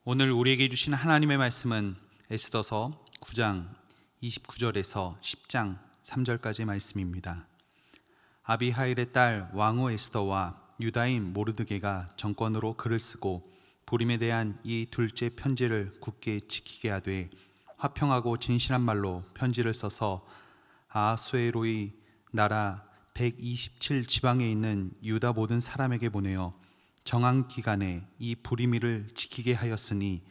오늘 우리에게 주신 하나님의 말씀은 에스더서 9장 29절에서 10장 3절까지의 말씀입니다. 아비하일의 딸 왕후 에스더와 유다인 모르드게가 정권으로 글을 쓰고 부림에 대한 이 둘째 편지를 굳게 지키게 하되 화평하고 진실한 말로 편지를 써서 아하수에로의 나라 127지방에 있는 유다 모든 사람에게 보내어 정한 기간에 이 부리미를 지키게 하였으니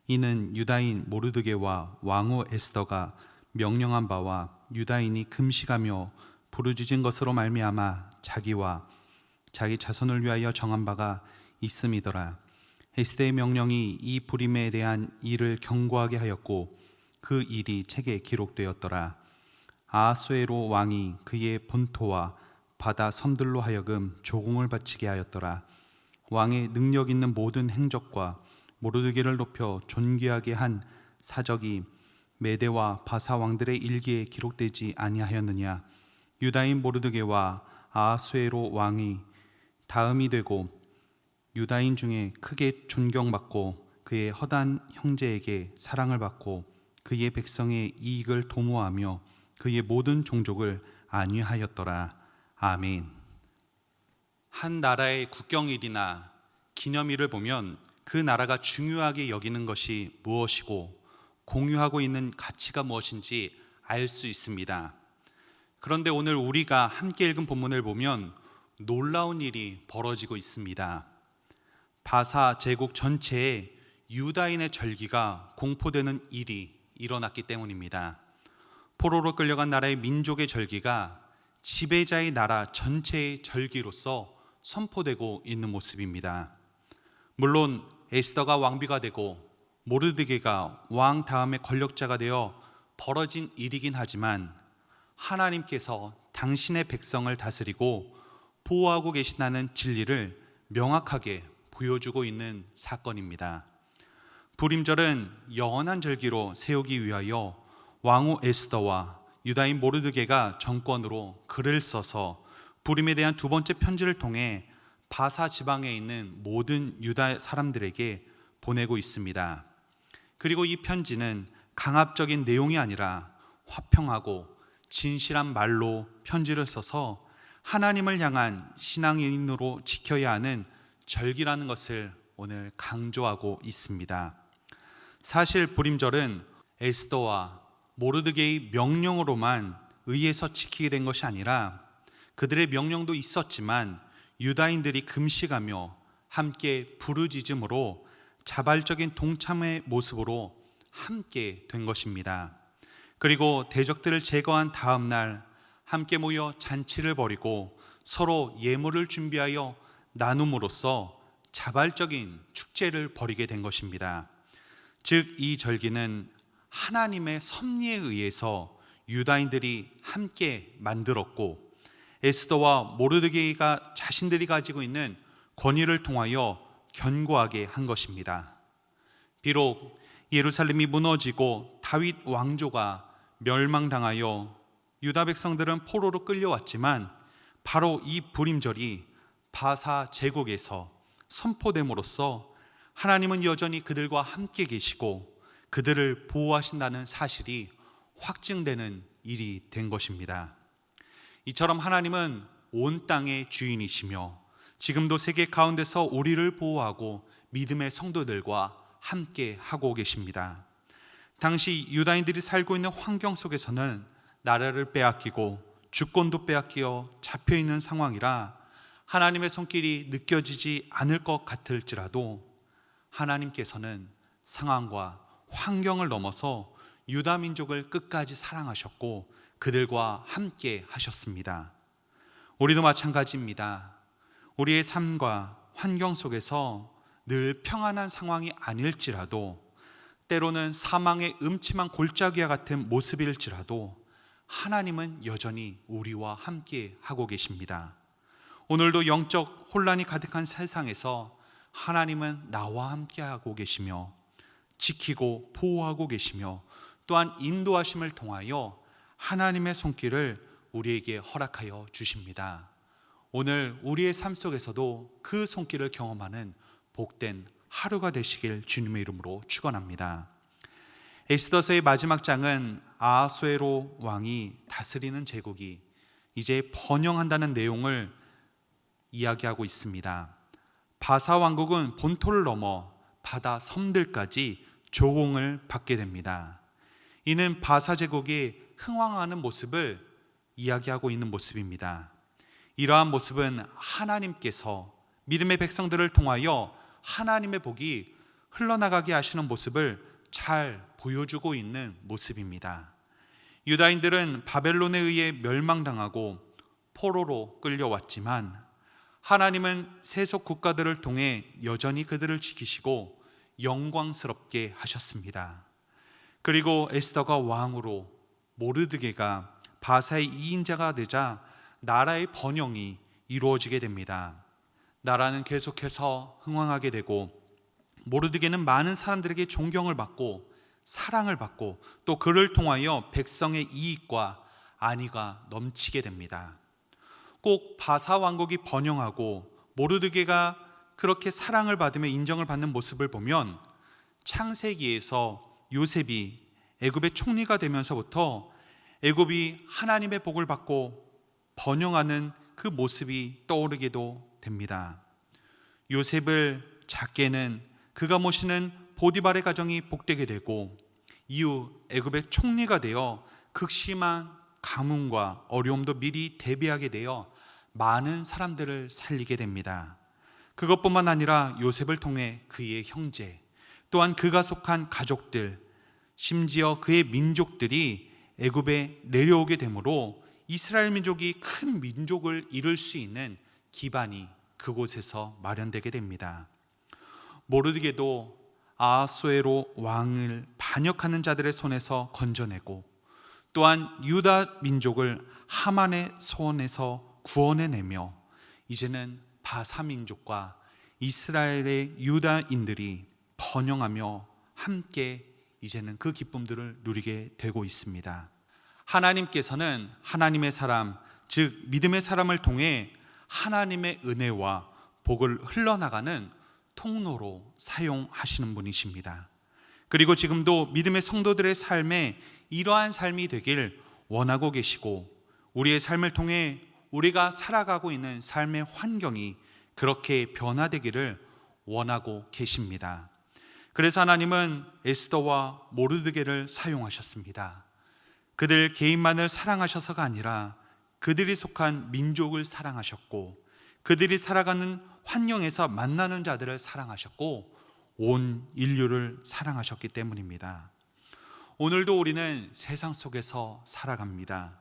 이는 유다인 모르드게와 왕후 에스더가 명령한 바와 유다인이 금식하며 부르짖은 것으로 말미암아 자기와 자기 자손을 위하여 정한 바가 있음이더라. 에스더의 명령이 이 부림에 대한 일을 경고하게 하였고 그 일이 책에 기록되었더라. 아하수에로 왕이 그의 본토와 바다 섬들로 하여금 조공을 바치게 하였더라. 왕의 능력 있는 모든 행적과 모르드게를 높여 존귀하게 한 사적이 메대와 바사 왕들의 일기에 기록되지 아니하였느냐. 유다인 모르드게와 아하수에로 왕이 다음이 되고 유다인 중에 크게 존경받고 그의 허단 형제에게 사랑을 받고 그의 백성의 이익을 도모하며 그의 모든 종족을 안위하였더라. 아멘. 한 나라의 국경일이나 기념일을 보면 그 나라가 중요하게 여기는 것이 무엇이고 공유하고 있는 가치가 무엇인지 알 수 있습니다. 그런데 오늘 우리가 함께 읽은 본문을 보면 놀라운 일이 벌어지고 있습니다. 바사 제국 전체에 유다인의 절기가 공포되는 일이 일어났기 때문입니다. 포로로 끌려간 나라의 민족의 절기가 지배자의 나라 전체의 절기로서 선포되고 있는 모습입니다. 물론 에스더가 왕비가 되고 모르드게가 왕 다음의 권력자가 되어 벌어진 일이긴 하지만 하나님께서 당신의 백성을 다스리고 보호하고 계신다는 진리를 명확하게 보여주고 있는 사건입니다. 부림절은 영원한 절기로 세우기 위하여 왕후 에스더와 유다인 모르드게가 정권으로 글을 써서 부림에 대한 두 번째 편지를 통해 바사 지방에 있는 모든 유다 사람들에게 보내고 있습니다. 그리고 이 편지는 강압적인 내용이 아니라 화평하고 진실한 말로 편지를 써서 하나님을 향한 신앙인으로 지켜야 하는 절기라는 것을 오늘 강조하고 있습니다. 사실 부림절은 에스더와 모르드게의 명령으로만 의해서 지키게 된 것이 아니라 그들의 명령도 있었지만 유다인들이 금식하며 함께 부르짖음으로 자발적인 동참의 모습으로 함께 된 것입니다. 그리고 대적들을 제거한 다음 날 함께 모여 잔치를 벌이고 서로 예물을 준비하여 나눔으로써 자발적인 축제를 벌이게 된 것입니다. 즉 이 절기는 하나님의 섭리에 의해서 유다인들이 함께 만들었고 에스더와 모르드게가 자신들이 가지고 있는 권위를 통하여 견고하게 한 것입니다. 비록 예루살렘이 무너지고 다윗 왕조가 멸망당하여 유다 백성들은 포로로 끌려왔지만 바로 이 부림절이 바사 제국에서 선포됨으로써 하나님은 여전히 그들과 함께 계시고 그들을 보호하신다는 사실이 확증되는 일이 된 것입니다. 이처럼 하나님은 온 땅의 주인이시며 지금도 세계 가운데서 우리를 보호하고 믿음의 성도들과 함께 하고 계십니다. 당시 유다인들이 살고 있는 환경 속에서는 나라를 빼앗기고 주권도 빼앗겨 잡혀있는 상황이라 하나님의 손길이 느껴지지 않을 것 같을지라도 하나님께서는 상황과 환경을 넘어서 유다 민족을 끝까지 사랑하셨고 그들과 함께 하셨습니다. 우리도 마찬가지입니다. 우리의 삶과 환경 속에서 늘 평안한 상황이 아닐지라도 때로는 사망의 음침한 골짜기와 같은 모습일지라도 하나님은 여전히 우리와 함께 하고 계십니다. 오늘도 영적 혼란이 가득한 세상에서 하나님은 나와 함께 하고 계시며 지키고 보호하고 계시며 또한 인도하심을 통하여 하나님의 손길을 우리에게 허락하여 주십니다. 오늘 우리의 삶 속에서도 그 손길을 경험하는 복된 하루가 되시길 주님의 이름으로 축원합니다. 에스더서의 마지막 장은 아하수에로 왕이 다스리는 제국이 이제 번영한다는 내용을 이야기하고 있습니다. 바사 왕국은 본토를 넘어 바다 섬들까지 조공을 받게 됩니다. 이는 바사 제국이 흥왕하는 모습을 이야기하고 있는 모습입니다. 이러한 모습은 하나님께서 믿음의 백성들을 통하여 하나님의 복이 흘러나가게 하시는 모습을 잘 보여주고 있는 모습입니다. 유다인들은 바벨론에 의해 멸망당하고 포로로 끌려왔지만 하나님은 세속 국가들을 통해 여전히 그들을 지키시고 영광스럽게 하셨습니다. 그리고 에스더가 왕으로 모르드게가 바사의 2인자가 되자 나라의 번영이 이루어지게 됩니다. 나라는 계속해서 흥왕하게 되고 모르드게는 많은 사람들에게 존경을 받고 사랑을 받고 또 그를 통하여 백성의 이익과 안위가 넘치게 됩니다. 꼭 바사 왕국이 번영하고 모르드게가 그렇게 사랑을 받으며 인정을 받는 모습을 보면 창세기에서 요셉이 애굽의 총리가 되면서부터 애굽이 하나님의 복을 받고 번영하는 그 모습이 떠오르게도 됩니다. 요셉을 작게는 그가 모시는 보디발의 가정이 복되게 되고 이후 애굽의 총리가 되어 극심한 가뭄과 어려움도 미리 대비하게 되어 많은 사람들을 살리게 됩니다. 그것뿐만 아니라 요셉을 통해 그의 형제 또한 그가 속한 가족들 심지어 그의 민족들이 애굽에 내려오게 되므로 이스라엘 민족이 큰 민족을 이룰 수 있는 기반이 그곳에서 마련되게 됩니다. 모르드게도 아하수에로 왕을 반역하는 자들의 손에서 건져내고 또한 유다 민족을 하만의 손에서 구원해내며 이제는 바사 민족과 이스라엘의 유다인들이 번영하며 함께 이제는 그 기쁨들을 누리게 되고 있습니다. 하나님께서는 하나님의 사람, 즉 믿음의 사람을 통해 하나님의 은혜와 복을 흘러나가는 통로로 사용하시는 분이십니다. 그리고 지금도 믿음의 성도들의 삶에 이러한 삶이 되길 원하고 계시고 우리의 삶을 통해 우리가 살아가고 있는 삶의 환경이 그렇게 변화되기를 원하고 계십니다. 그래서 하나님은 에스더와 모르드게를 사용하셨습니다. 그들 개인만을 사랑하셔서가 아니라 그들이 속한 민족을 사랑하셨고 그들이 살아가는 환경에서 만나는 자들을 사랑하셨고 온 인류를 사랑하셨기 때문입니다. 오늘도 우리는 세상 속에서 살아갑니다.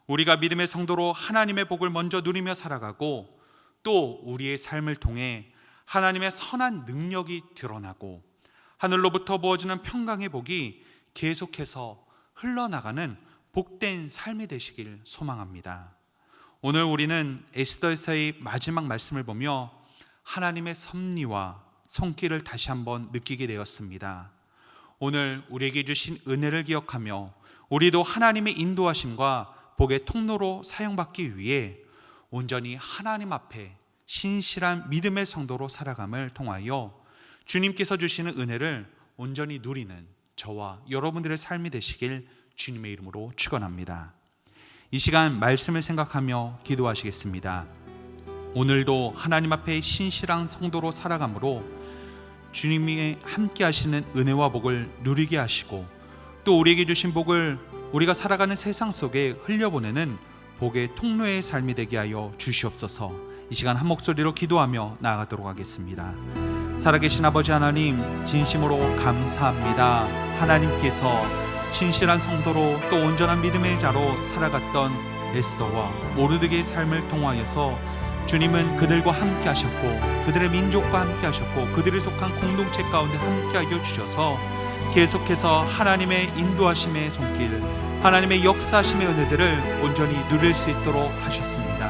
우리가 믿음의 성도로 하나님의 복을 먼저 누리며 살아가고 또 우리의 삶을 통해 하나님의 선한 능력이 드러나고 하늘로부터 부어지는 평강의 복이 계속해서 흘러나가는 복된 삶이 되시길 소망합니다. 오늘 우리는 에스더에서의 마지막 말씀을 보며 하나님의 섭리와 손길을 다시 한번 느끼게 되었습니다. 오늘 우리에게 주신 은혜를 기억하며 우리도 하나님의 인도하심과 복의 통로로 사용받기 위해 온전히 하나님 앞에 신실한 믿음의 성도로 살아감을 통하여 주님께서 주시는 은혜를 온전히 누리는 저와 여러분들의 삶이 되시길 주님의 이름으로 축원합니다. 이 시간 말씀을 생각하며 기도하시겠습니다. 오늘도 하나님 앞에 신실한 성도로 살아감으로 주님이 함께 하시는 은혜와 복을 누리게 하시고 또 우리에게 주신 복을 우리가 살아가는 세상 속에 흘려보내는 복의 통로의 삶이 되게 하여 주시옵소서. 이 시간 한 목소리로 기도하며 나아가도록 하겠습니다. 살아계신 아버지 하나님, 진심으로 감사합니다. 하나님께서 신실한 성도로 또 온전한 믿음의 자로 살아갔던 에스더와 모르드게의 삶을 통하여서 주님은 그들과 함께 하셨고 그들의 민족과 함께 하셨고 그들이 속한 공동체 가운데 함께 하여 주셔서 계속해서 하나님의 인도하심의 손길, 하나님의 역사하심의 은혜들을 온전히 누릴 수 있도록 하셨습니다.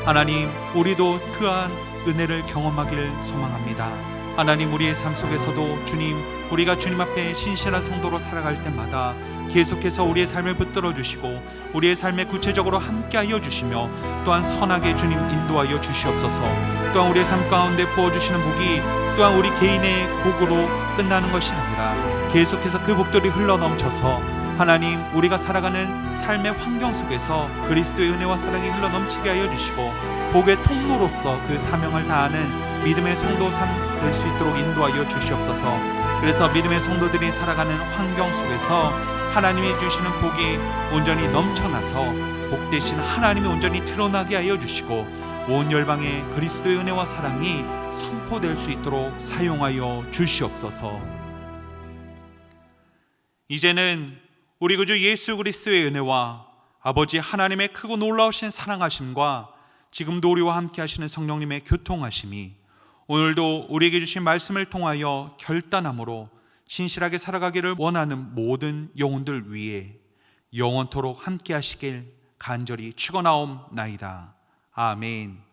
하나님, 우리도 그러한 은혜를 경험하기를 소망합니다. 하나님, 우리의 삶 속에서도 주님, 우리가 주님 앞에 신실한 성도로 살아갈 때마다 계속해서 우리의 삶을 붙들어 주시고 우리의 삶에 구체적으로 함께하여 주시며 또한 선하게 주님 인도하여 주시옵소서. 또한 우리의 삶 가운데 부어주시는 복이 또한 우리 개인의 복으로 끝나는 것이 아니라 계속해서 그 복들이 흘러넘쳐서 하나님, 우리가 살아가는 삶의 환경 속에서 그리스도의 은혜와 사랑이 흘러넘치게 하여 주시고 복의 통로로서 그 사명을 다하는 믿음의 성도 될 수 있도록 인도하여 주시옵소서. 그래서 믿음의 성도들이 살아가는 환경 속에서 하나님이 주시는 복이 온전히 넘쳐나서 복되신 하나님이 온전히 드러나게 하여 주시고 온 열방에 그리스도의 은혜와 사랑이 선포될 수 있도록 사용하여 주시옵소서. 이제는 우리 구주 예수 그리스도의 은혜와 아버지 하나님의 크고 놀라우신 사랑하심과 지금도 우리와 함께 하시는 성령님의 교통하심이 오늘도 우리에게 주신 말씀을 통하여 결단함으로 신실하게 살아가기를 원하는 모든 영혼들 위해 영원토록 함께 하시길 간절히 축원하옵나이다. 아멘.